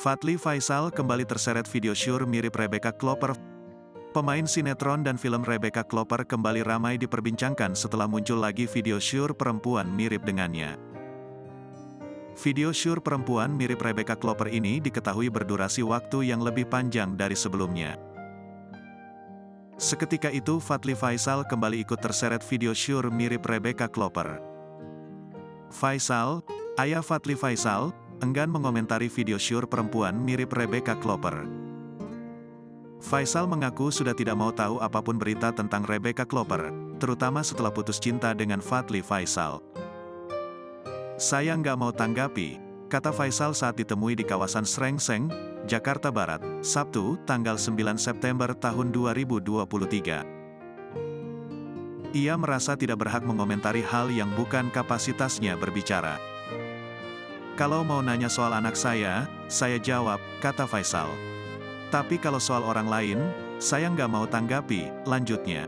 Fadly Faisal kembali terseret video syur mirip Rebecca Klopper. Pemain sinetron dan film Rebecca Klopper kembali ramai diperbincangkan setelah muncul lagi video syur perempuan mirip dengannya. Video syur perempuan mirip Rebecca Klopper ini diketahui berdurasi waktu yang lebih panjang dari sebelumnya. Seketika itu Fadly Faisal kembali ikut terseret video syur mirip Rebecca Klopper. Faisal, ayah Fadly Faisal, enggan mengomentari video syur perempuan mirip Rebecca Klopper. Faisal mengaku sudah tidak mau tahu apapun berita tentang Rebecca Klopper, terutama setelah putus cinta dengan Fadly Faisal. "Saya nggak mau tanggapi," kata Faisal saat ditemui di kawasan Srengseng, Jakarta Barat, Sabtu, tanggal 9 September tahun 2023. Ia merasa tidak berhak mengomentari hal yang bukan kapasitasnya berbicara. "Kalau mau nanya soal anak saya jawab," kata Faisal. "Tapi kalau soal orang lain, saya nggak mau tanggapi," lanjutnya.